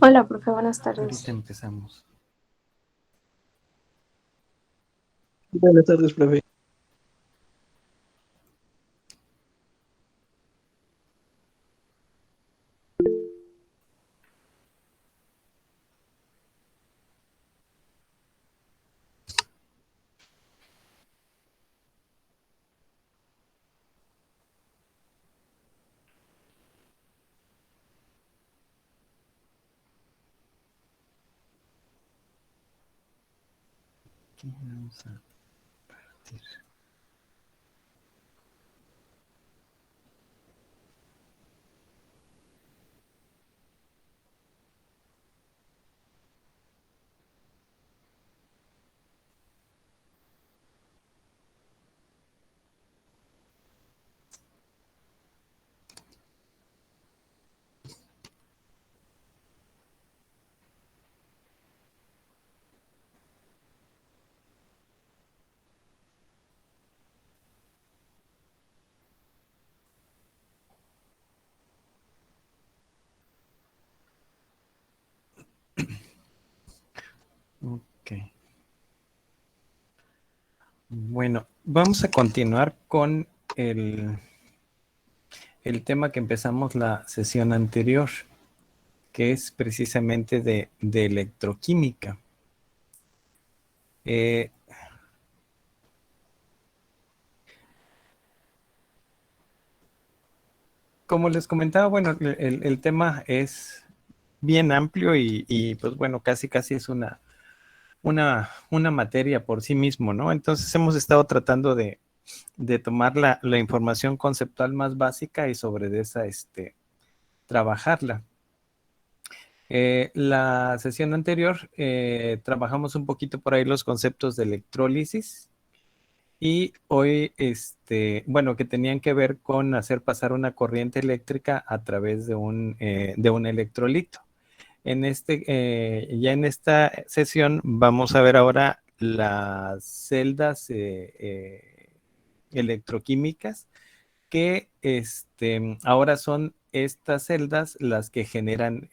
Hola, profe, buenas Ahorita tardes. empezamos. Buenas tardes, profe. Aquí vamos a partir. Ok. Bueno, vamos a continuar con el tema que empezamos la sesión anterior, que es precisamente de electroquímica. Eh, Como les comentaba, bueno, el tema es bien amplio y, pues bueno, casi es una materia por sí mismo, ¿no? Entonces hemos estado tratando de tomar la información conceptual más básica y sobre de esa, trabajarla. La sesión anterior trabajamos un poquito por ahí los conceptos de electrólisis y hoy, bueno, que tenían que ver con hacer pasar una corriente eléctrica a través de un electrolito. Ya en esta sesión vamos a ver ahora las celdas electroquímicas que ahora son estas celdas las que generan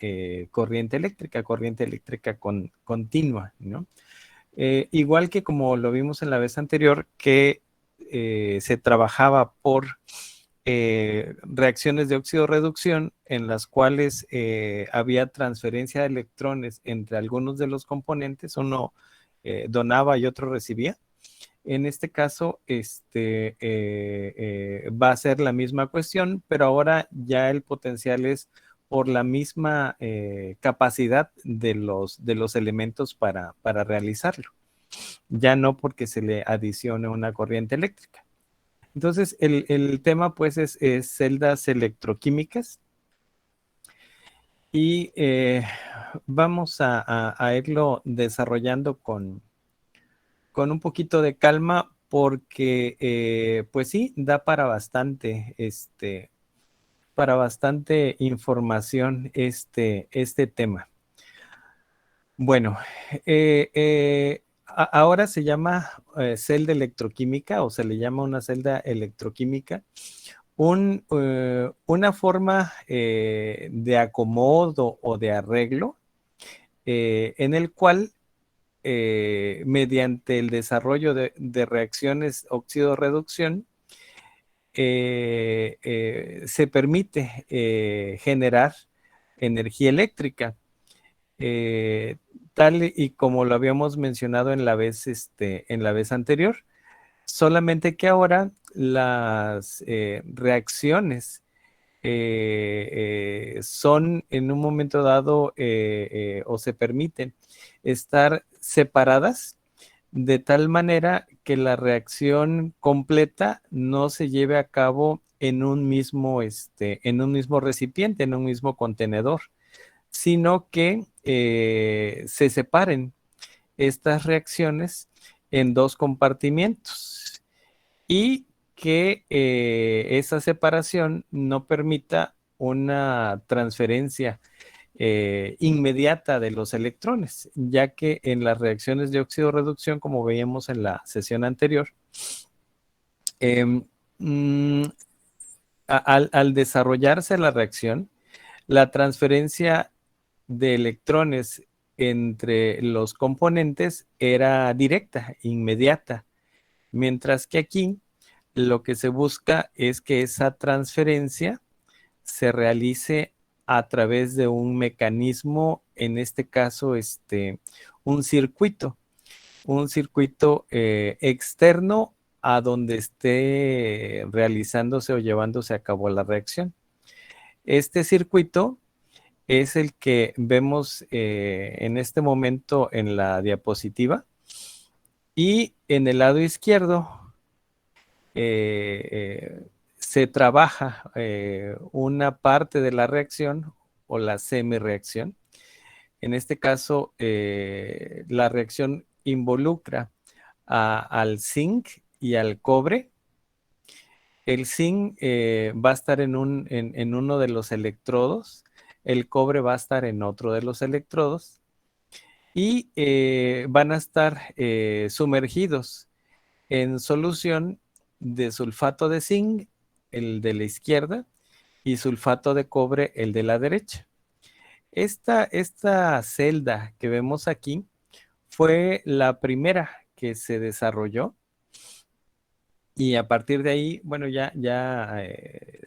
corriente eléctrica continua, ¿no? Igual que como lo vimos en la vez anterior, que se trabajaba por reacciones de óxido-reducción en las cuales había transferencia de electrones entre algunos de los componentes, uno donaba y otro recibía. En este caso, va a ser la misma cuestión, pero ahora ya el potencial es por la misma capacidad de los elementos para realizarlo, ya no porque se le adicione una corriente eléctrica. Entonces, el tema pues es celdas electroquímicas y vamos a irlo desarrollando con un poquito de calma porque, pues sí, da para bastante información este tema. Bueno, ahora se llama celda electroquímica o se le llama una celda electroquímica una forma de acomodo o de arreglo en el cual mediante el desarrollo de reacciones óxido-reducción, se permite generar energía eléctrica, eh, tal y como lo habíamos mencionado en la vez anterior, solamente que ahora las reacciones son en un momento dado o se permiten estar separadas de tal manera que la reacción completa no se lleve a cabo en un mismo recipiente, en un mismo contenedor, sino que se separen estas reacciones en dos compartimientos y que esa separación no permita una transferencia inmediata de los electrones, ya que en las reacciones de óxido-reducción, como veíamos en la sesión anterior, eh, mm, al desarrollarse la reacción, la transferencia de electrones entre los componentes era directa, inmediata, mientras que aquí lo que se busca es que esa transferencia se realice a través de un mecanismo, en este caso, un circuito, externo a donde esté realizándose o llevándose a cabo la reacción. Este circuito es el que vemos en este momento en la diapositiva, y en el lado izquierdo se trabaja una parte de la reacción o la semi-reacción. En este caso, la reacción involucra al zinc y al cobre. El zinc va a estar en uno de los electrodos, el cobre va a estar en otro de los electrodos, y van a estar sumergidos en solución de sulfato de zinc, el de la izquierda, y sulfato de cobre, el de la derecha. Esta celda que vemos aquí fue la primera que se desarrolló, y a partir de ahí, bueno, ya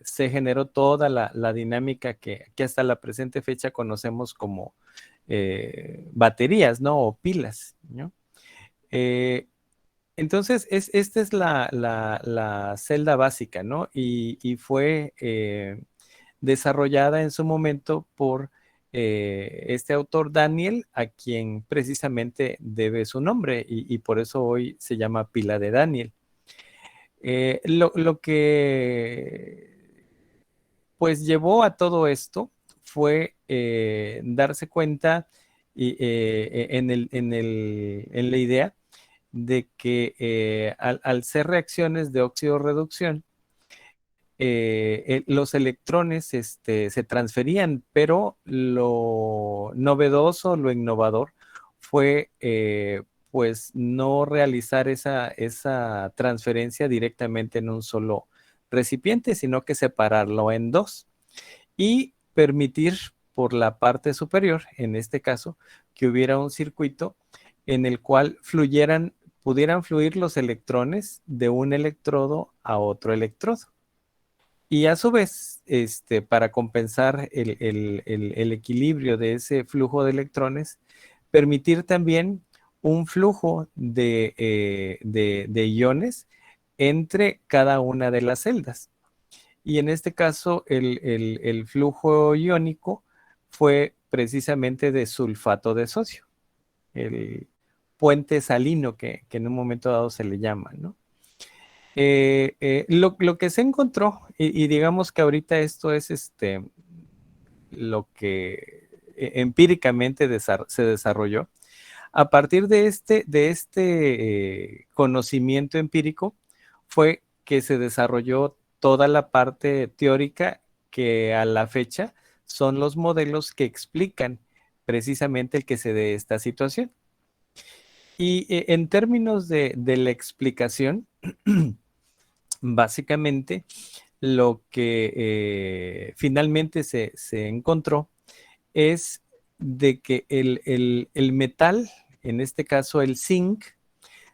se generó toda la dinámica que hasta la presente fecha conocemos como baterías, ¿no? O pilas, ¿no? Entonces, esta es la celda básica, ¿no? Y fue desarrollada en su momento por este autor Daniel, a quien precisamente debe su nombre, y por eso hoy se llama pila de Daniel. Lo que pues llevó a todo esto fue darse cuenta en la idea de que al ser reacciones de óxido-reducción, los electrones se transferían, pero lo novedoso, lo innovador fue pues no realizar esa transferencia directamente en un solo recipiente, sino que separarlo en dos y permitir por la parte superior, en este caso, que hubiera un circuito en el cual pudieran fluir los electrones de un electrodo a otro electrodo. Y a su vez, para compensar el equilibrio de ese flujo de electrones, permitir también un flujo de iones entre cada una de las celdas. Y en este caso, el flujo iónico fue precisamente de sulfato de sodio, el puente salino que en un momento dado se le llama, ¿no? Lo que se encontró, y digamos que ahorita esto es lo que empíricamente se desarrolló, a partir de este conocimiento empírico, fue que se desarrolló toda la parte teórica que a la fecha son los modelos que explican precisamente el que se dé esta situación. Y en términos de la explicación, básicamente lo que finalmente se encontró es de que el metal, en este caso el zinc,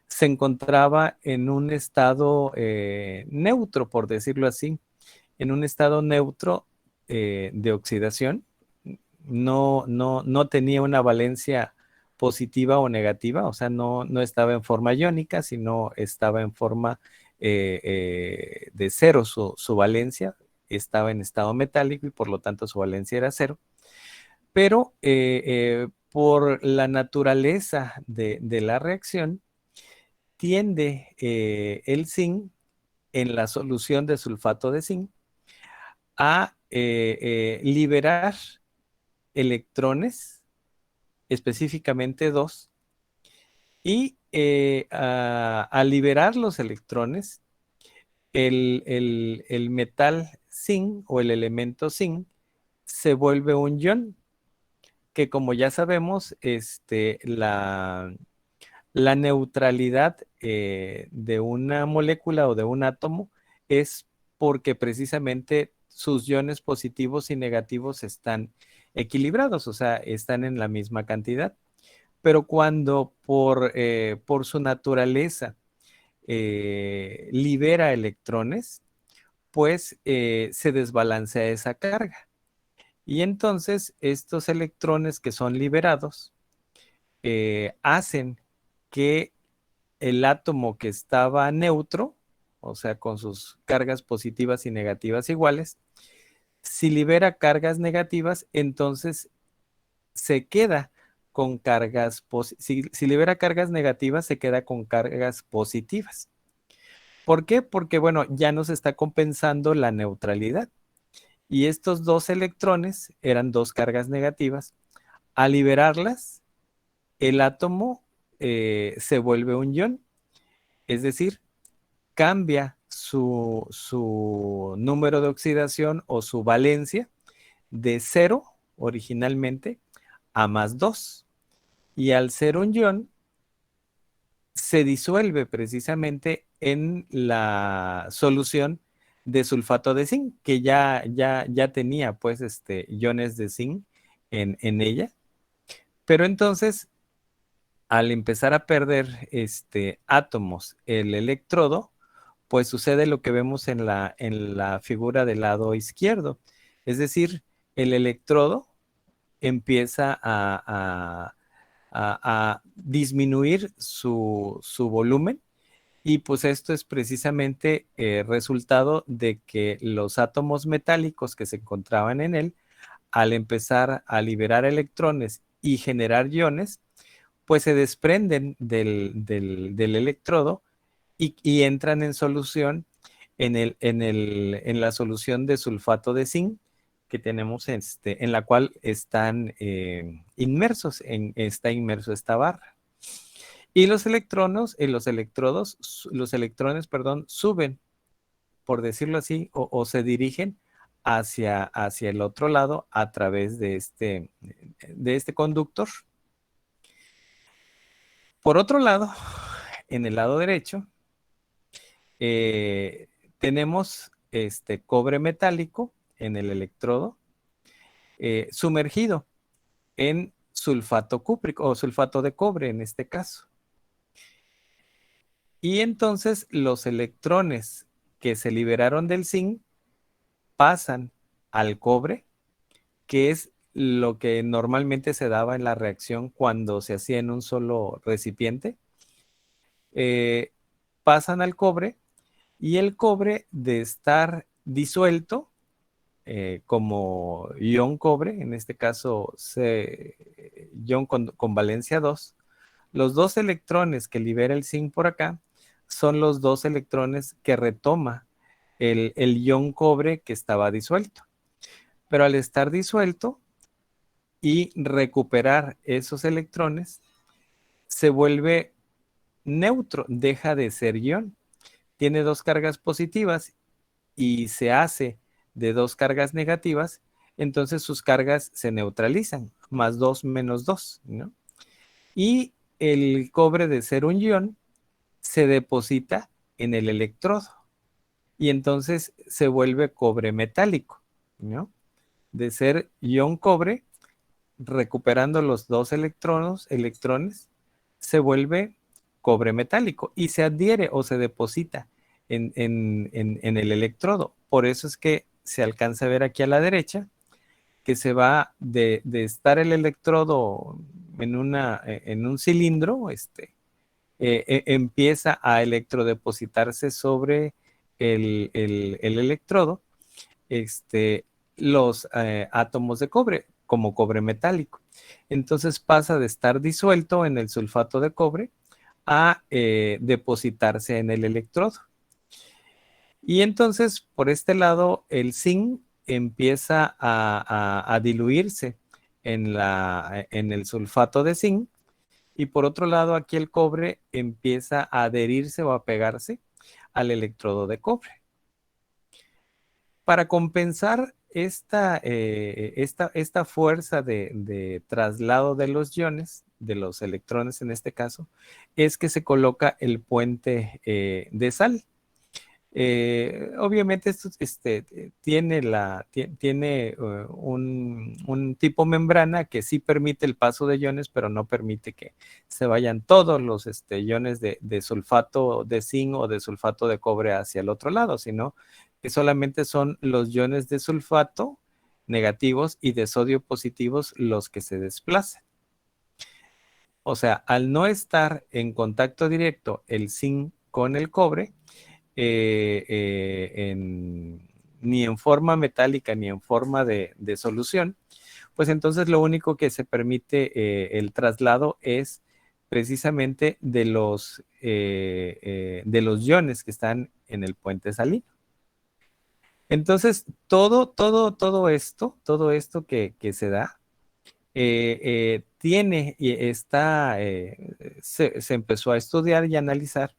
se encontraba en un estado neutro, por decirlo así, en un estado neutro de oxidación. No tenía una valencia positiva o negativa, o sea, no estaba en forma iónica, sino estaba en forma de cero. Su valencia estaba en estado metálico y por lo tanto su valencia era cero. Pero por la naturaleza de la reacción, tiende el zinc en la solución de sulfato de zinc a liberar electrones, específicamente dos, y a liberar los electrones, el metal zinc o el elemento zinc se vuelve un ion, que como ya sabemos, la neutralidad de una molécula o de un átomo es porque precisamente sus iones positivos y negativos están equilibrados, o sea, están en la misma cantidad. Pero cuando por su naturaleza libera electrones, pues se desbalancea esa carga. Y entonces estos electrones que son liberados hacen que el átomo que estaba neutro, o sea, con sus cargas positivas y negativas iguales, si libera cargas negativas, entonces se queda con cargas positivas. Si libera cargas negativas, se queda con cargas positivas. ¿Por qué? Porque, bueno, ya nos está compensando la neutralidad. Y estos dos electrones eran dos cargas negativas. Al liberarlas, el átomo se vuelve un ion, es decir, cambia su número de oxidación o su valencia de 0 originalmente a +2. Y al ser un ion, se disuelve precisamente en la solución de sulfato de zinc, que ya tenía pues iones de zinc en ella. Pero entonces, al empezar a perder átomos el electrodo, pues sucede lo que vemos en la figura del lado izquierdo. Es decir, el electrodo empieza a disminuir su volumen, y pues esto es precisamente resultado de que los átomos metálicos que se encontraban en él, al empezar a liberar electrones y generar iones, pues se desprenden del electrodo y entran en solución en la solución de sulfato de zinc que tenemos en la cual están inmersos, está inmerso esta barra. Y los electrones, perdón, suben, por decirlo así, o se dirigen hacia el otro lado a través de este conductor. Por otro lado, en el lado derecho, eh, tenemos este cobre metálico en el electrodo sumergido en sulfato cúprico o sulfato de cobre en este caso. Y entonces los electrones que se liberaron del zinc pasan al cobre, que es lo que normalmente se daba en la reacción cuando se hacía en un solo recipiente. Eh, Pasan al cobre, y el cobre, de estar disuelto como ion cobre, en este caso ion con valencia 2, los dos electrones que libera el zinc por acá son los dos electrones que retoma el ion cobre que estaba disuelto. Pero al estar disuelto y recuperar esos electrones, se vuelve neutro, deja de ser ion. Tiene dos cargas positivas y se hace de dos cargas negativas, entonces sus cargas se neutralizan, +2 -2, ¿no? Y el cobre, de ser un ion, se deposita en el electrodo y entonces se vuelve cobre metálico, ¿no? De ser ion cobre, recuperando los dos electrones, se vuelve cobre metálico y se adhiere o se deposita en el electrodo. Por eso es que se alcanza a ver aquí a la derecha que se va de estar el electrodo en un cilindro, empieza a electrodepositarse sobre el electrodo, los átomos de cobre, como cobre metálico. Entonces pasa de estar disuelto en el sulfato de cobre a depositarse en el electrodo. Y entonces, por este lado, el zinc empieza a diluirse en el sulfato de zinc, y por otro lado, aquí el cobre empieza a adherirse o a pegarse al electrodo de cobre. Para compensar esta fuerza de traslado de los iones, de los electrones en este caso, es que se coloca el puente de sal. Obviamente esto tiene un tipo membrana que sí permite el paso de iones, pero no permite que se vayan todos los iones de sulfato de zinc o de sulfato de cobre hacia el otro lado, sino que solamente son los iones de sulfato negativos y de sodio positivos los que se desplazan. O sea, al no estar en contacto directo el zinc con el cobre, ni en forma metálica ni en forma de solución, pues entonces lo único que se permite el traslado es precisamente de los iones que están en el puente salino. Entonces, todo esto que se da, tiene y se empezó a estudiar y analizar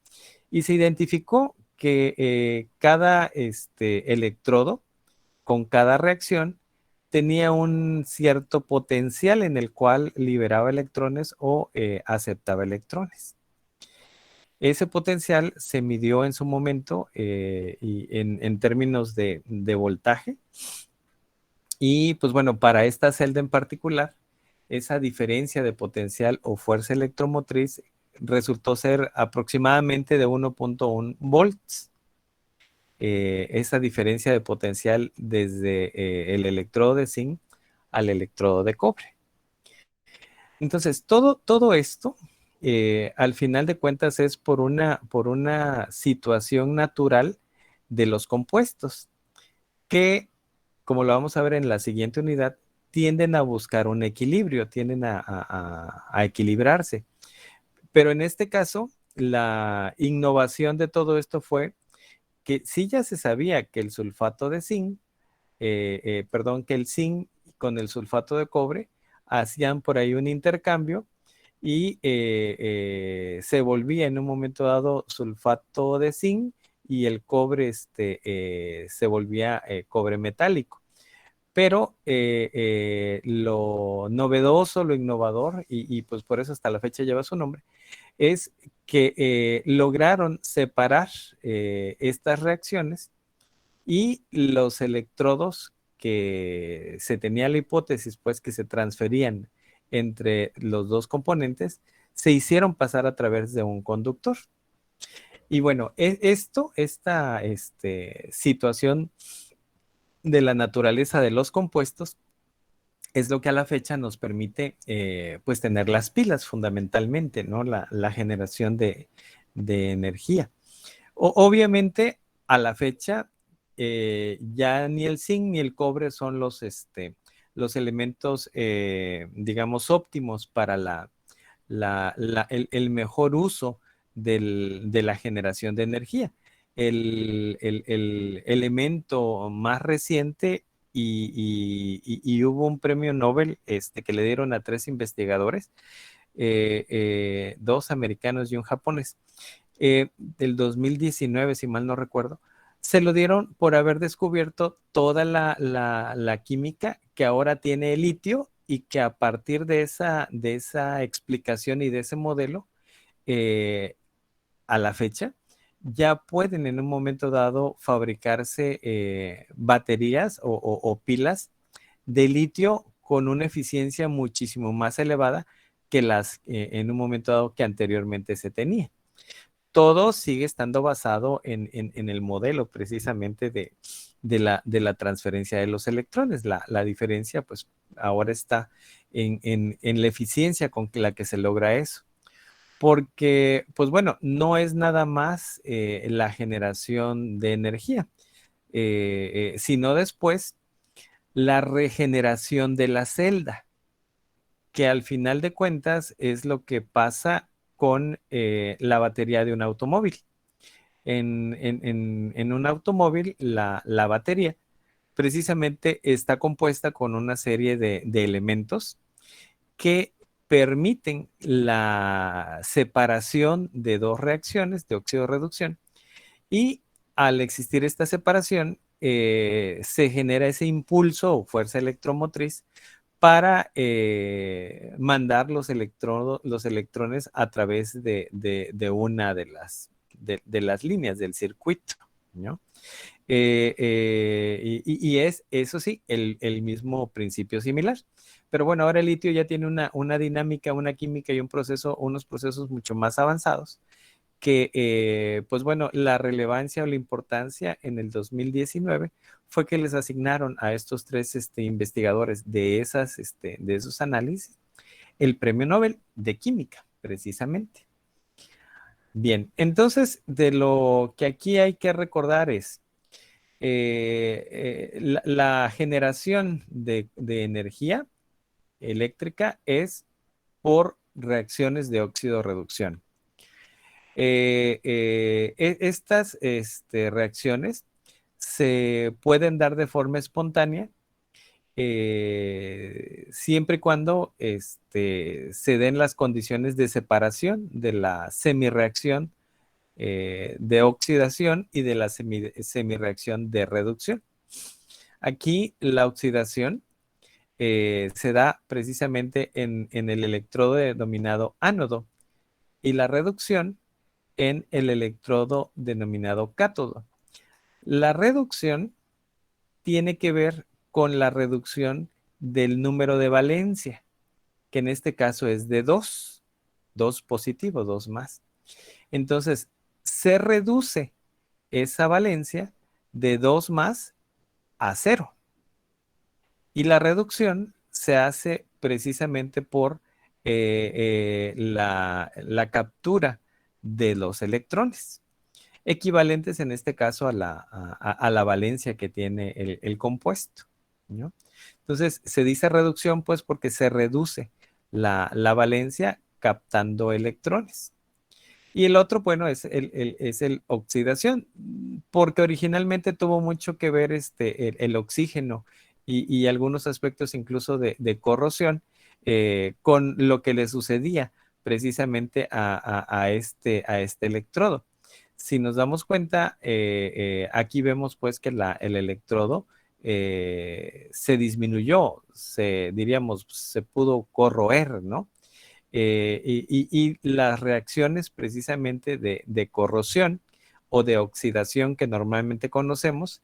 y se identificó que cada electrodo con cada reacción tenía un cierto potencial en el cual liberaba electrones o aceptaba electrones. Ese potencial se midió en su momento y en términos de voltaje. Y pues bueno, para esta celda en particular, esa diferencia de potencial o fuerza electromotriz resultó ser aproximadamente de 1.1 volts. Esa diferencia de potencial desde el electrodo de zinc al electrodo de cobre. Entonces, todo esto, al final de cuentas, es por una situación natural de los compuestos, que, como lo vamos a ver en la siguiente unidad, tienden a buscar un equilibrio, tienden a equilibrarse. Pero en este caso, la innovación de todo esto fue que sí ya se sabía que el sulfato de zinc, perdón, que el zinc con el sulfato de cobre hacían por ahí un intercambio y se volvía en un momento dado sulfato de zinc y el cobre se volvía cobre metálico. Pero lo novedoso, lo innovador, y pues por eso hasta la fecha lleva su nombre, es que lograron separar estas reacciones y los electrodos que se tenía la hipótesis, pues que se transferían entre los dos componentes, se hicieron pasar a través de un conductor. Y bueno, esta situación de la naturaleza de los compuestos es lo que a la fecha nos permite pues tener las pilas fundamentalmente, ¿no? La generación de energía. Obviamente, a la fecha, ya ni el zinc ni el cobre son los elementos, digamos, óptimos para el mejor uso de la generación de energía. El elemento más reciente, y hubo un premio Nobel que le dieron a 3 investigadores, 2 americanos y un japonés, del 2019, si mal no recuerdo, se lo dieron por haber descubierto toda la química que ahora tiene el litio y que a partir de esa explicación y de ese modelo, eh, a la fecha, ya pueden en un momento dado fabricarse baterías o pilas de litio con una eficiencia muchísimo más elevada que las en un momento dado que anteriormente se tenía. Todo sigue estando basado en el modelo precisamente de la transferencia de los electrones. La diferencia, pues, ahora está en la eficiencia con la que se logra eso. Porque, pues bueno, no es nada más la generación de energía, sino después la regeneración de la celda, que al final de cuentas es lo que pasa con la batería de un automóvil. En un automóvil, la batería precisamente está compuesta con una serie de elementos que permiten la separación de dos reacciones de óxido-reducción, y al existir esta separación se genera ese impulso o fuerza electromotriz para mandar los electrones a través de una de las líneas del circuito. ¿no? Y es, eso sí, el mismo principio similar. Pero bueno, ahora el litio ya tiene una dinámica, una química y unos procesos mucho más avanzados que, pues bueno, la relevancia o la importancia en el 2019 fue que les asignaron a estos tres investigadores de esos análisis el premio Nobel de Química, precisamente. Bien, entonces de lo que aquí hay que recordar es la generación de energía eléctrica es por reacciones de óxido-reducción. Estas reacciones se pueden dar de forma espontánea siempre y cuando se den las condiciones de separación de la semirreacción de oxidación y de la semirreacción de reducción. Aquí la oxidación se da precisamente en el electrodo denominado ánodo y la reducción en el electrodo denominado cátodo. La reducción tiene que ver con la reducción del número de valencia, que en este caso es de 2, 2 positivo, 2 más. Entonces, se reduce esa valencia de 2 más a 0. Y la reducción se hace precisamente por la captura de los electrones, equivalentes en este caso a la valencia que tiene el compuesto, ¿no? Entonces, se dice reducción pues porque se reduce la valencia captando electrones. Y el otro, bueno, es el oxidación, porque originalmente tuvo mucho que ver el oxígeno y algunos aspectos incluso de corrosión con lo que le sucedía precisamente a este electrodo. Si nos damos cuenta, aquí vemos pues que el electrodo se disminuyó, diríamos, se pudo corroer, ¿no? Y las reacciones precisamente de corrosión o de oxidación que normalmente conocemos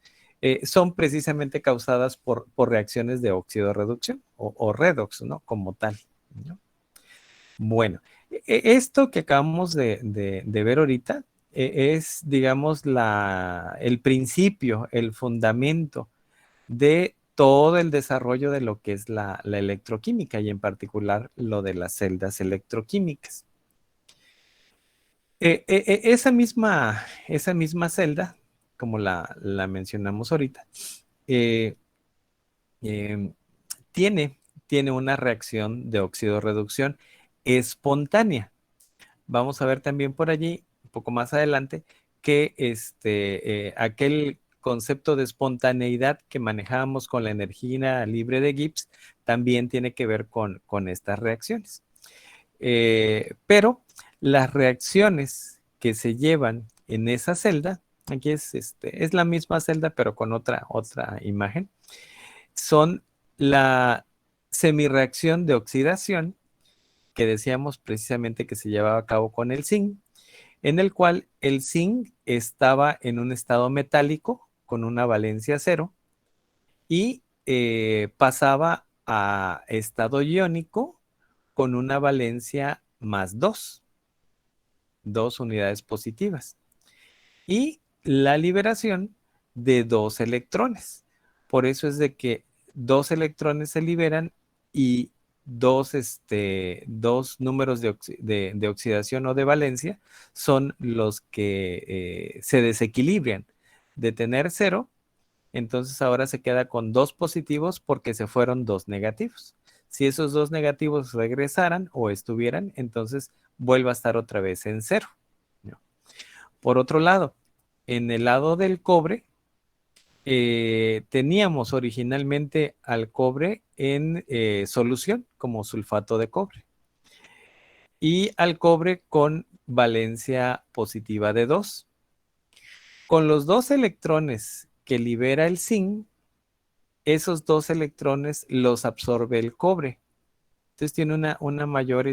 son precisamente causadas por reacciones de óxido-reducción o redox, ¿no? Como tal, ¿no? Bueno, esto que acabamos de ver ahorita es, digamos, el principio, el fundamento de todo el desarrollo de lo que es la electroquímica y en particular lo de las celdas electroquímicas. Esa misma celda, como la mencionamos ahorita, eh, eh, tiene una reacción de óxido-reducción espontánea. Vamos a ver también por allí, un poco más adelante, que aquel concepto de espontaneidad que manejábamos con la energía libre de Gibbs también tiene que ver con estas reacciones. Pero las reacciones que se llevan en esa celda, aquí es la misma celda pero con otra imagen, son la semirreacción de oxidación que decíamos precisamente que se llevaba a cabo con el zinc, en el cual el zinc estaba en un estado metálico con una valencia cero y pasaba a estado iónico con una valencia más 2 unidades positivas. Y la liberación de 2 electrones. Por eso es de que 2 electrones se liberan y dos números de oxidación o de valencia son los que se desequilibran. De tener 0, entonces ahora se queda con 2 positivos porque se fueron 2 negativos. Si esos 2 negativos regresaran o estuvieran, entonces vuelve a estar otra vez en 0. ¿No? Por otro lado, en el lado del cobre, teníamos originalmente al cobre en solución como sulfato de cobre y al cobre con valencia positiva de 2. Con los 2 electrones que libera el zinc, esos 2 electrones los absorbe el cobre. Entonces tiene una mayor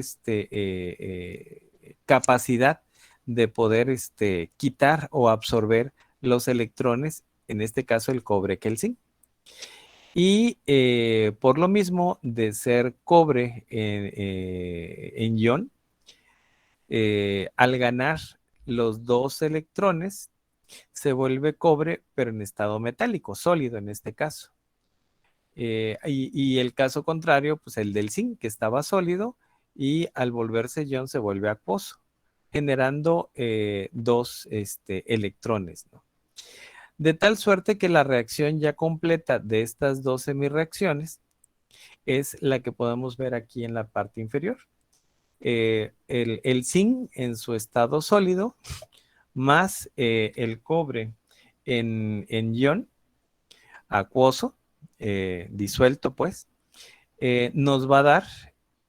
capacidad de poder quitar o absorber los electrones, en este caso el cobre que el zinc. Y por lo mismo de ser cobre en ion, al ganar los dos electrones, se vuelve cobre, pero en estado metálico, sólido en este caso. Y el caso contrario, pues el del zinc, que estaba sólido, y al volverse ion se vuelve acuoso, generando dos electrones, ¿no? De tal suerte que la reacción ya completa de estas dos semirreacciones es la que podemos ver aquí en la parte inferior. El zinc en su estado sólido más el cobre en ion acuoso, disuelto pues, nos va a dar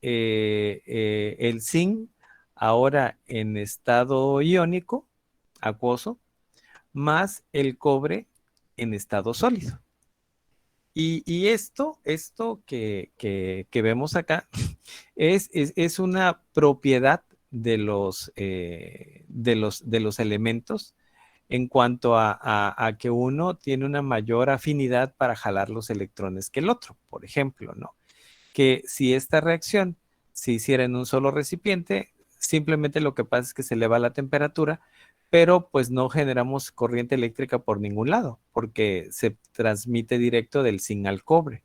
el zinc ahora en estado iónico, acuoso, más el cobre en estado sólido. Y esto que vemos acá es una propiedad de los elementos en cuanto a que uno tiene una mayor afinidad para jalar los electrones que el otro, por ejemplo, ¿no? Que si esta reacción se hiciera en un solo recipiente, simplemente lo que pasa es que se eleva la temperatura, pero pues no generamos corriente eléctrica por ningún lado, porque se transmite directo del zinc al cobre.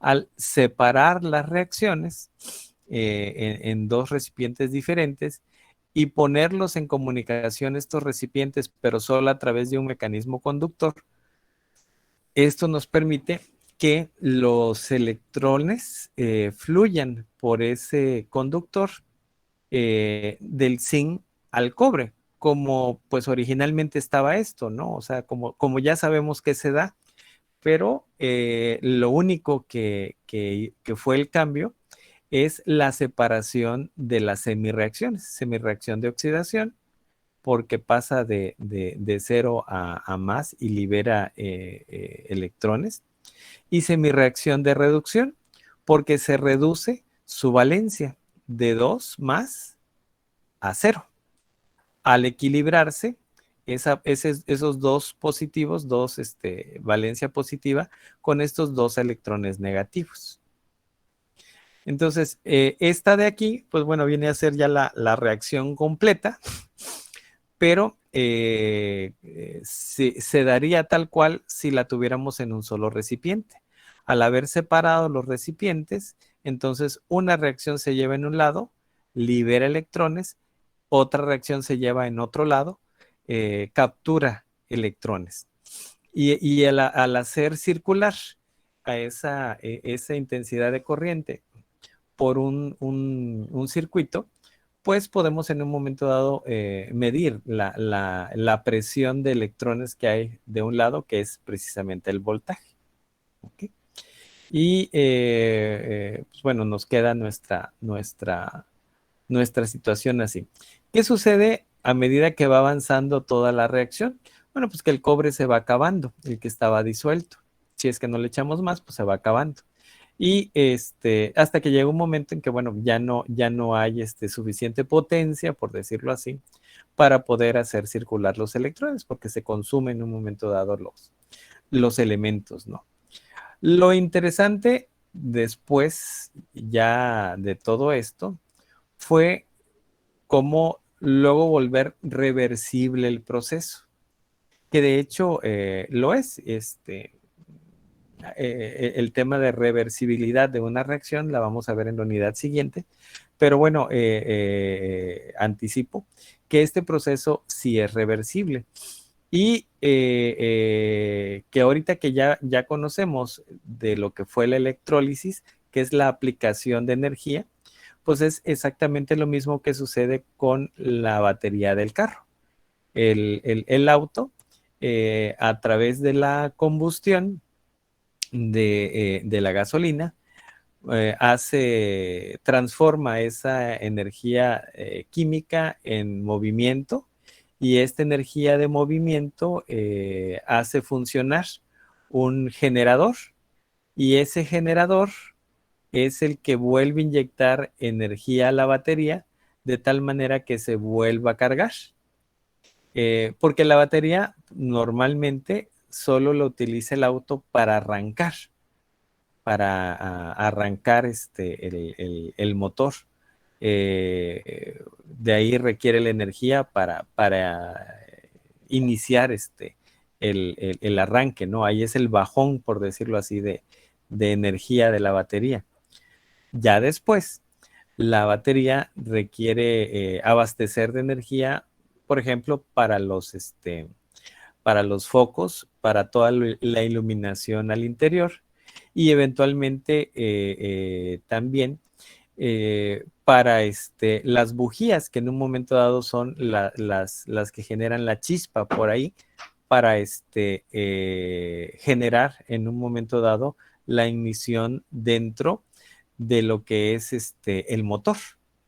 Al separar las reacciones en dos recipientes diferentes y ponerlos en comunicación estos recipientes, pero solo a través de un mecanismo conductor, esto nos permite que los electrones fluyan por ese conductor del zinc al cobre, como pues originalmente estaba esto, ¿no? O sea, como ya sabemos que se da, pero lo único que fue el cambio es la separación de las semirreacciones, semirreacción de oxidación, porque pasa de cero a más y libera electrones, y semirreacción de reducción, porque se reduce su valencia de 2 más a cero. Al equilibrarse, esos dos positivos, valencia positiva, con estos dos electrones negativos. Entonces, esta de aquí, pues bueno, viene a ser ya la reacción completa, pero se daría tal cual si la tuviéramos en un solo recipiente. Al haber separado los recipientes, entonces una reacción se lleva en un lado, libera electrones, otra reacción se lleva en otro lado, captura electrones. Y al hacer circular a esa intensidad de corriente por un circuito, pues podemos en un momento dado medir la presión de electrones que hay de un lado, que es precisamente el voltaje. ¿Okay? Y pues bueno, nos queda nuestra situación así. ¿Qué sucede a medida que va avanzando toda la reacción? Bueno, pues que el cobre se va acabando, el que estaba disuelto. Si es que no le echamos más, pues se va acabando. Y hasta que llega un momento en que, bueno, ya no hay suficiente potencia, por decirlo así, para poder hacer circular los electrones, porque se consumen en un momento dado los elementos, ¿no? Lo interesante después ya de todo esto fue cómo luego volver reversible el proceso, que de hecho lo es. El tema de reversibilidad de una reacción la vamos a ver en la unidad siguiente, pero bueno, anticipo que este proceso sí es reversible y que ahorita que ya conocemos de lo que fue la electrólisis, que es la aplicación de energía, pues es exactamente lo mismo que sucede con la batería del carro. El auto, a través de la combustión, de la gasolina, transforma esa energía química en movimiento, y esta energía de movimiento hace funcionar un generador, y ese generador es el que vuelve a inyectar energía a la batería de tal manera que se vuelva a cargar. Porque la batería normalmente solo lo utiliza el auto para arrancar, arrancar el motor. De ahí requiere la energía para iniciar el arranque, ¿no? Ahí es el bajón, por decirlo así, de energía de la batería. Ya después, la batería requiere abastecer de energía, por ejemplo, para los focos, para toda la iluminación al interior y eventualmente también para las bujías, que en un momento dado son las que generan la chispa por ahí, para generar en un momento dado la ignición dentro de lo que es el motor.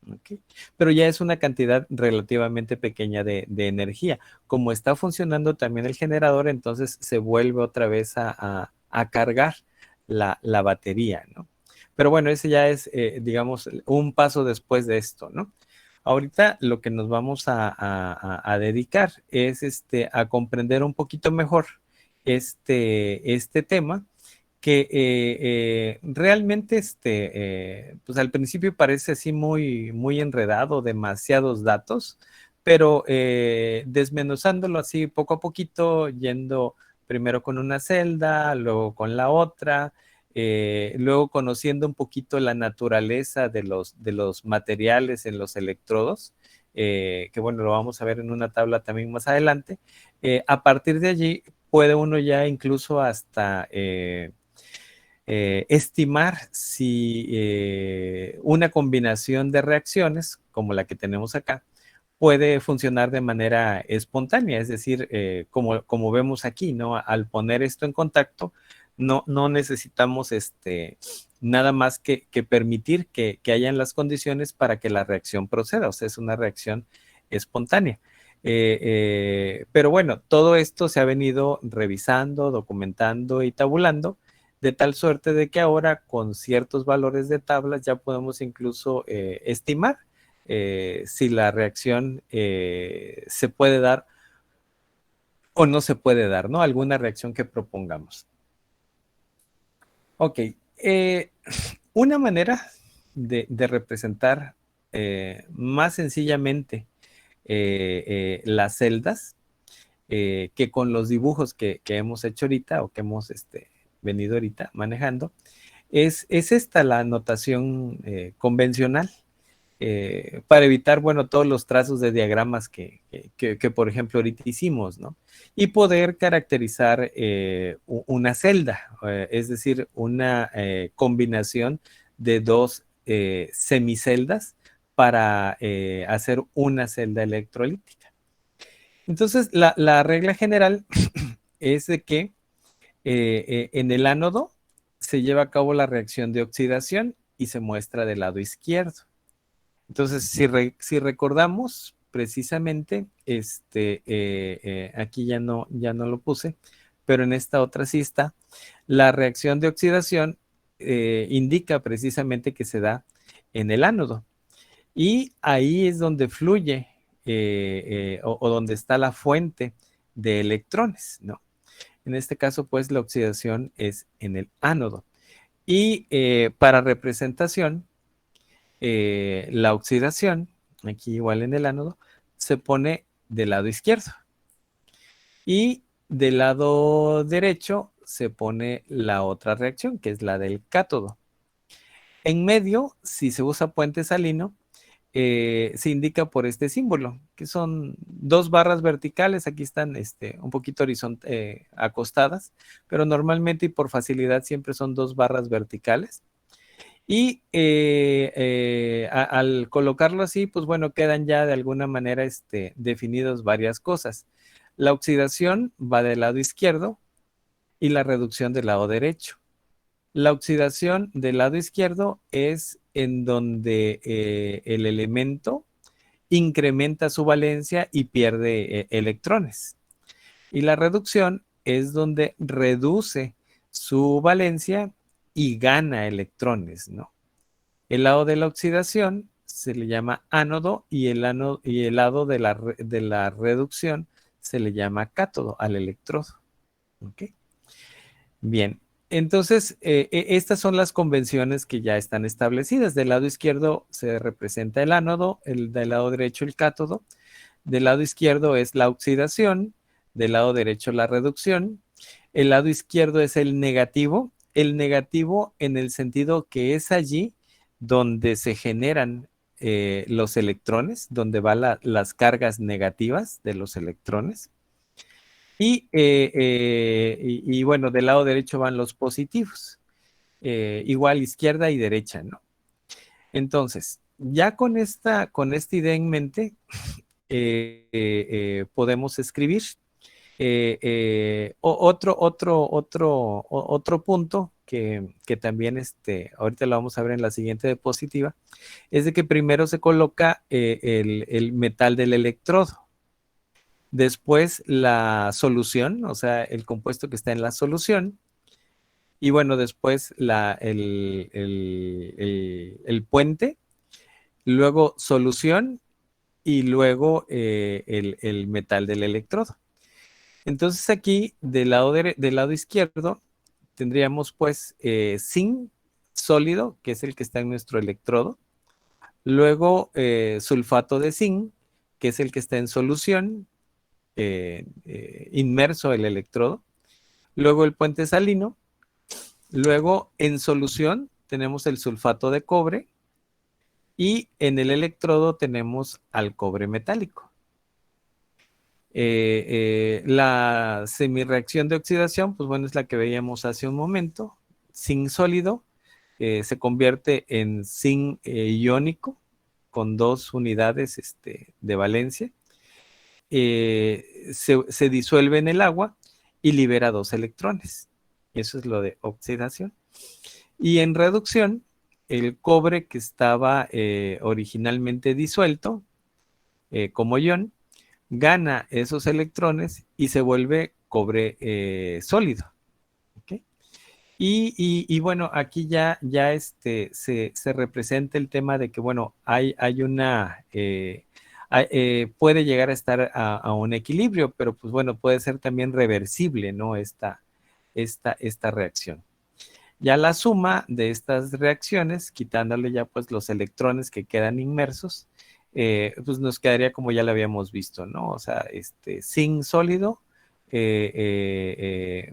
¿Okay? Pero ya es una cantidad relativamente pequeña de energía. Como está funcionando también el generador, entonces se vuelve otra vez a cargar la batería, ¿no? Pero bueno, ese ya es, digamos, un paso después de esto, ¿no? Ahorita lo que nos vamos a dedicar es a comprender un poquito mejor este tema que realmente pues al principio parece así muy enredado, demasiados datos, pero desmenuzándolo así poco a poquito, yendo primero con una celda, luego con la otra, luego conociendo un poquito la naturaleza de los materiales en los electrodos, que bueno, lo vamos a ver en una tabla también más adelante. A partir de allí puede uno ya incluso hasta estimar si una combinación de reacciones, como la que tenemos acá, puede funcionar de manera espontánea, es decir, como vemos aquí, ¿no? Al poner esto en contacto, no necesitamos nada más que permitir que hayan las condiciones para que la reacción proceda, o sea, es una reacción espontánea. Pero bueno, todo esto se ha venido revisando, documentando y tabulando, de tal suerte de que ahora con ciertos valores de tablas ya podemos incluso estimar si la reacción se puede dar o no se puede dar, ¿no? Alguna reacción que propongamos. Ok, una manera de representar más sencillamente las celdas que con los dibujos que hemos hecho ahorita o que hemos venido ahorita manejando, es esta la notación convencional. Para evitar, bueno, todos los trazos de diagramas que, por ejemplo, ahorita hicimos, ¿no? Y poder caracterizar una celda, es decir, una combinación de dos semiceldas para hacer una celda electrolítica. Entonces, la regla general es de que en el ánodo se lleva a cabo la reacción de oxidación y se muestra del lado izquierdo. Entonces, si recordamos precisamente, aquí ya no lo puse, pero en esta otra sí está, la reacción de oxidación indica precisamente que se da en el ánodo. Y ahí es donde fluye o donde está la fuente de electrones, ¿no? En este caso, pues la oxidación es en el ánodo. Y para representación, la oxidación, aquí igual en el ánodo, se pone del lado izquierdo. Y del lado derecho se pone la otra reacción, que es la del cátodo. En medio, si se usa puente salino, se indica por este símbolo, que son dos barras verticales, aquí están un poquito acostadas, pero normalmente y por facilidad siempre son dos barras verticales. Y al colocarlo así, pues bueno, quedan ya de alguna manera definidos varias cosas. La oxidación va del lado izquierdo y la reducción del lado derecho. La oxidación del lado izquierdo es en donde el elemento incrementa su valencia y pierde electrones. Y la reducción es donde reduce su valencia y gana electrones, ¿no? El lado de la oxidación se le llama ánodo y el lado de la reducción se le llama cátodo al electrodo. ¿Ok? Bien, entonces estas son las convenciones que ya están establecidas. Del lado izquierdo se representa el ánodo, del lado derecho el cátodo. Del lado izquierdo es la oxidación, del lado derecho la reducción. El lado izquierdo es el negativo en el sentido que es allí donde se generan los electrones, donde van las cargas negativas de los electrones. Y bueno, del lado derecho van los positivos, igual izquierda y derecha, ¿no? Entonces, ya con esta idea en mente, podemos escribir otro punto que también ahorita lo vamos a ver en la siguiente diapositiva, es de que primero se coloca el metal del electrodo. Después la solución, o sea, el compuesto que está en la solución. Y bueno, después el puente, luego solución y luego el metal del electrodo. Entonces aquí del lado izquierdo tendríamos pues zinc sólido, que es el que está en nuestro electrodo. Luego sulfato de zinc, que es el que está en solución, inmerso el electrodo. Luego el puente salino. Luego en solución tenemos el sulfato de cobre. Y en el electrodo tenemos al cobre metálico. La semirreacción de oxidación, pues bueno, es la que veíamos hace un momento. Zinc sólido se convierte en zinc iónico con 2 unidades de valencia. Se disuelve en el agua y libera 2 electrones. Eso es lo de oxidación. Y en reducción, el cobre que estaba originalmente disuelto como ion, gana esos electrones y se vuelve cobre sólido. ¿Okay? Y bueno, aquí ya se representa el tema de que, bueno, hay una, puede llegar a estar a un equilibrio, pero pues bueno, puede ser también reversible, ¿no? Esta reacción. Ya la suma de estas reacciones, quitándole ya pues los electrones que quedan inmersos, pues nos quedaría como ya lo habíamos visto, ¿no? O sea, zinc sólido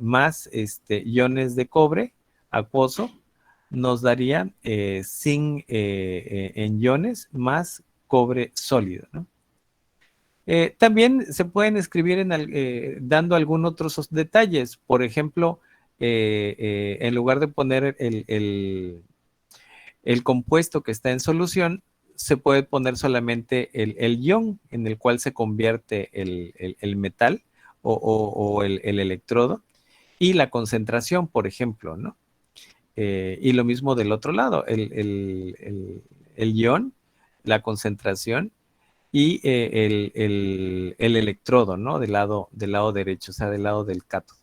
más iones de cobre acuoso nos daría zinc en iones más cobre sólido, ¿no? También se pueden escribir dando algunos otros detalles. Por ejemplo, en lugar de poner el compuesto que está en solución, se puede poner solamente el ion en el cual se convierte el metal o el electrodo y la concentración, por ejemplo, ¿no? Y lo mismo del otro lado, el ion, la concentración y el electrodo, ¿no? Del lado derecho, o sea, del lado del cátodo.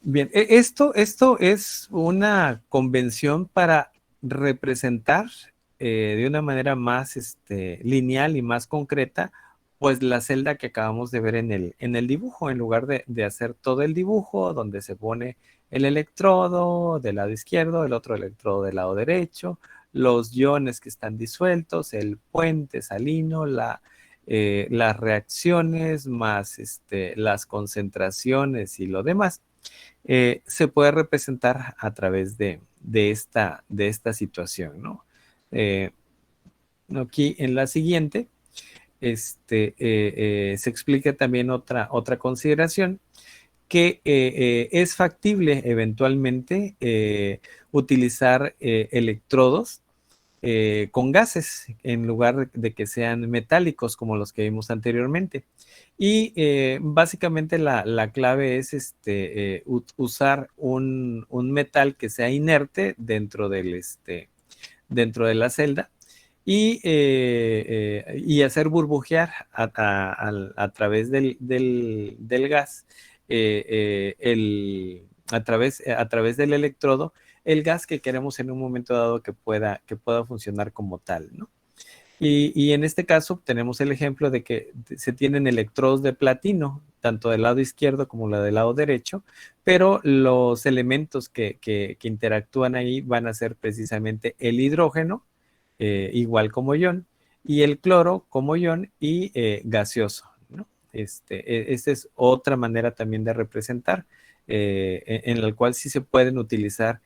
Bien, esto es una convención para representar de una manera más lineal y más concreta, pues la celda que acabamos de ver en el dibujo, en lugar de hacer todo el dibujo, donde se pone el electrodo del lado izquierdo, el otro electrodo del lado derecho, los iones que están disueltos, el puente salino, las reacciones, más las concentraciones y lo demás. Se puede representar a través de esta situación, ¿no? Aquí en la siguiente, se explica también otra consideración, que es factible eventualmente utilizar electrodos con gases en lugar de que sean metálicos como los que vimos anteriormente. Y básicamente la clave es usar un metal que sea inerte dentro dentro de la celda y hacer burbujear a través del gas, a través del electrodo, el gas que queremos en un momento dado que pueda funcionar como tal, ¿no? Y en este caso tenemos el ejemplo de que se tienen electrodos de platino, tanto del lado izquierdo como la del lado derecho, pero los elementos que interactúan ahí van a ser precisamente el hidrógeno, igual como ion, y el cloro como ion y gaseoso, ¿no? Esta es otra manera también de representar, en la cual sí se pueden utilizar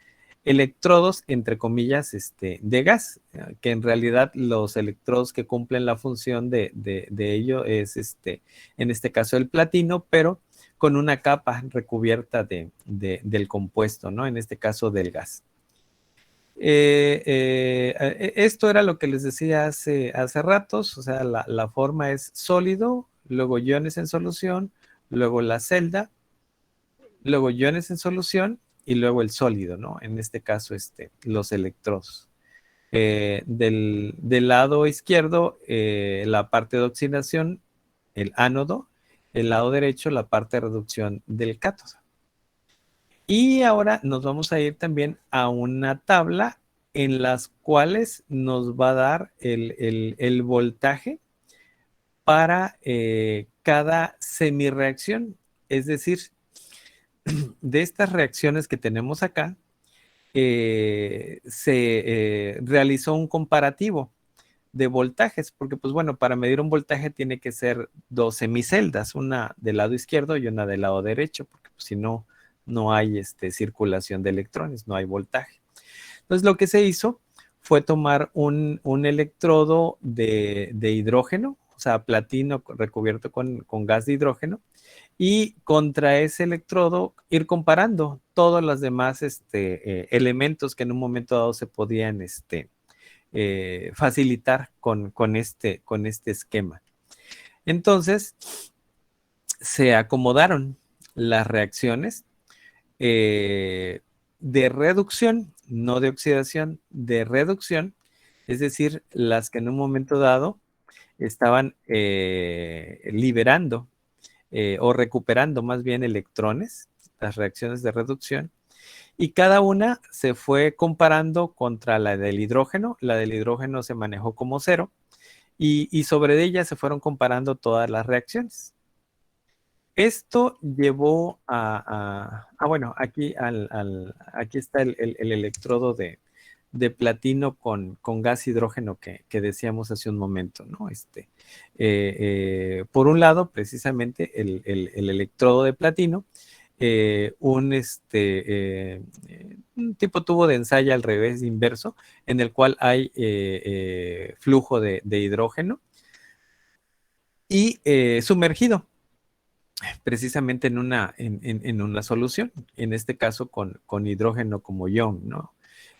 electrodos, entre comillas, de gas, que en realidad los electrodos que cumplen la función de ello es, en este caso, el platino, pero con una capa recubierta del compuesto, ¿no? En este caso, del gas. Esto era lo que les decía hace ratos, o sea, la forma es sólido, luego iones en solución, luego la celda, luego iones en solución y luego el sólido, ¿no? En este caso, los electrodos. Del lado izquierdo, la parte de oxidación, el ánodo, el lado derecho, la parte de reducción del cátodo. Y ahora nos vamos a ir también a una tabla en las cuales nos va a dar el voltaje para cada semirreacción. Es decir, de estas reacciones que tenemos acá, se realizó un comparativo de voltajes, porque pues bueno, para medir un voltaje tiene que ser dos semiceldas, una del lado izquierdo y una del lado derecho, porque pues, si no, no hay circulación de electrones, no hay voltaje. Entonces lo que se hizo fue tomar un electrodo de hidrógeno, o sea, platino recubierto con gas de hidrógeno, y contra ese electrodo ir comparando todos los demás elementos que en un momento dado se podían facilitar con este esquema. Entonces, se acomodaron las reacciones de reducción, no de oxidación, de reducción, es decir, las que en un momento dado estaban liberando o recuperando más bien electrones, las reacciones de reducción, y cada una se fue comparando contra la del hidrógeno. La del hidrógeno se manejó como cero y sobre ella se fueron comparando todas las reacciones. Esto llevó bueno, aquí está el electrodo de platino con gas hidrógeno que decíamos hace un momento, ¿no? Por un lado, precisamente el electrodo de platino, un tipo tubo de ensayo al revés inverso, en el cual hay flujo de hidrógeno y sumergido precisamente en una solución, en este caso con hidrógeno como ion, ¿no?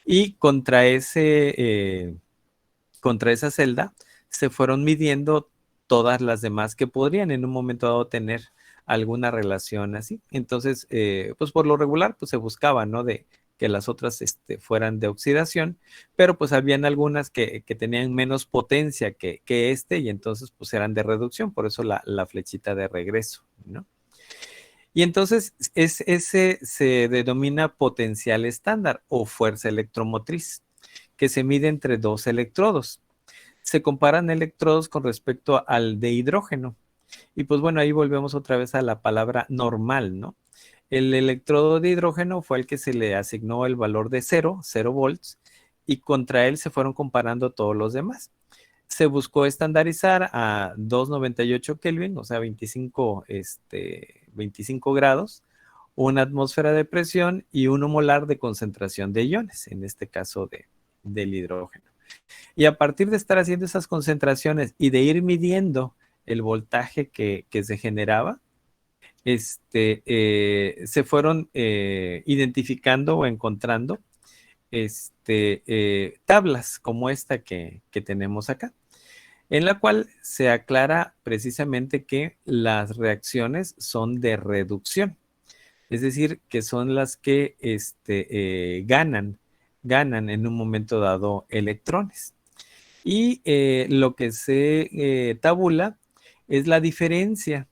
Y contra esa celda se fueron midiendo todas las demás que podrían en un momento dado tener alguna relación así. Entonces, pues por lo regular, pues se buscaba, ¿no? De que las otras fueran de oxidación, pero pues habían algunas que tenían menos potencia que y entonces pues eran de reducción, por eso la flechita de regreso, ¿no? Y entonces ese se denomina potencial estándar o fuerza electromotriz, que se mide entre dos electrodos. Se comparan electrodos con respecto al de hidrógeno. Y pues bueno, ahí volvemos otra vez a la palabra normal, ¿no? El electrodo de hidrógeno fue el que se le asignó el valor de 0 volts, y contra él se fueron comparando todos los demás. Se buscó estandarizar a 298 Kelvin, o sea, 25 grados, una atmósfera de presión y 1 molar de concentración de iones, en este caso del hidrógeno. Y a partir de estar haciendo esas concentraciones y de ir midiendo el voltaje que se generaba, se fueron identificando o encontrando tablas como esta que tenemos acá, en la cual se aclara precisamente que las reacciones son de reducción, es decir, que son las que ganan en un momento dado electrones. Y lo que se tabula es la diferencia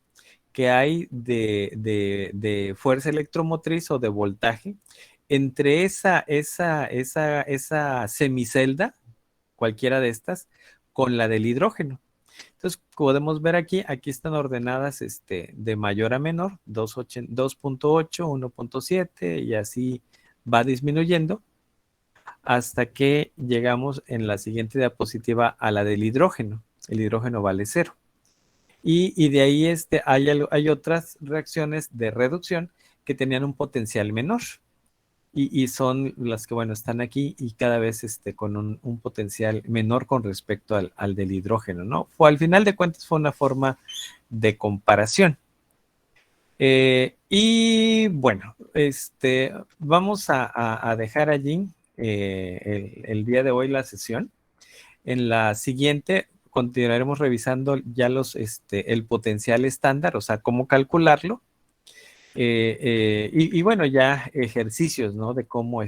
que hay de fuerza electromotriz o de voltaje entre esa semicelda, cualquiera de estas, con la del hidrógeno. Entonces, podemos ver aquí están ordenadas de mayor a menor, 2.8, 1.7 y así va disminuyendo hasta que llegamos en la siguiente diapositiva a la del hidrógeno. El hidrógeno vale 0. Y de ahí hay otras reacciones de reducción que tenían un potencial menor. Y son las que, bueno, están aquí y cada vez con un potencial menor con respecto al del hidrógeno, ¿no? Al final de cuentas fue una forma de comparación. Y bueno, vamos a dejar allí el día de hoy la sesión. En la siguiente continuaremos revisando ya el potencial estándar, o sea, cómo calcularlo. Y bueno, ya ejercicios, ¿no? De cómo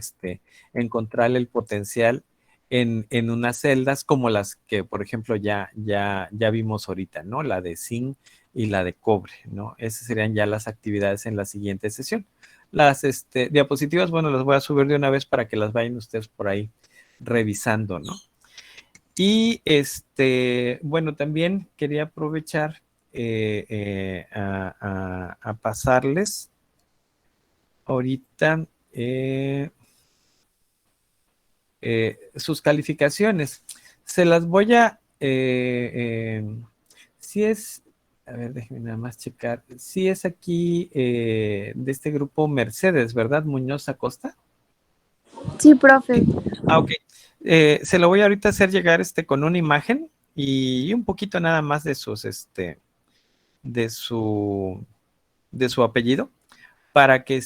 encontrar el potencial en unas celdas como las que, por ejemplo, ya vimos ahorita, ¿no? La de zinc y la de cobre, ¿no? Esas serían ya las actividades en la siguiente sesión. Las diapositivas, bueno, las voy a subir de una vez para que las vayan ustedes por ahí revisando, ¿no? Y bueno, también quería aprovechar a pasarles ahorita sus calificaciones. Se las voy si es, a ver, déjenme nada más checar, si es aquí de este grupo Mercedes, ¿verdad? Muñoz Acosta. Sí, profe. Ok. Se lo voy ahorita a hacer llegar con una imagen y un poquito nada más de sus, de su apellido para que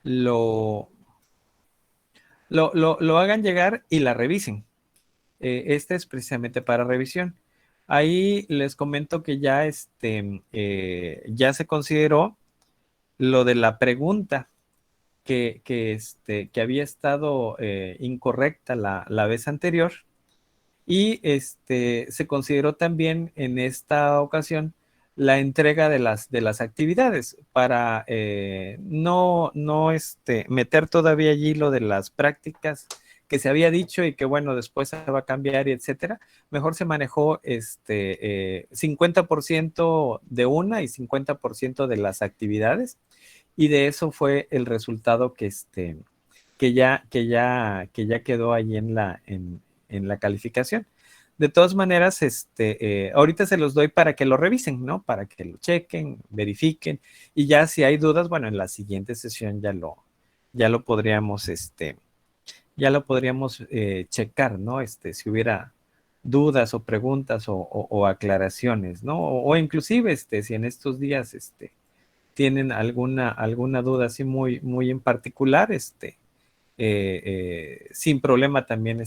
lo hagan llegar y la revisen. Este es precisamente para revisión. Ahí les comento que ya, ya se consideró lo de la pregunta que había estado incorrecta la vez anterior y se consideró también en esta ocasión la entrega de las actividades para no meter todavía allí lo de las prácticas que se había dicho y que bueno, después se va a cambiar y etcétera. Mejor se manejó 50% de una y 50% de las actividades y de eso fue el resultado que ya quedó ahí en la calificación. De todas maneras, ahorita se los doy para que lo revisen, ¿no? Para que lo chequen, verifiquen, y ya si hay dudas, bueno, en la siguiente sesión ya lo podríamos, checar, ¿no? Si hubiera dudas o preguntas o aclaraciones, ¿no? O inclusive, si en estos días, tienen alguna duda así muy, muy en particular, sin problema también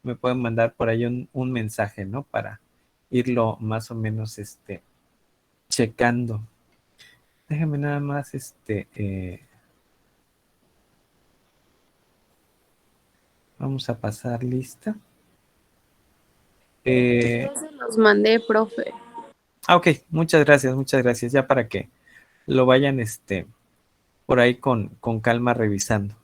me pueden mandar por ahí un mensaje, ¿no? Para irlo más o menos checando. Déjame nada más vamos a pasar lista. Se los mandé, profe. Ok, muchas gracias. Ya para que lo vayan por ahí con calma revisando.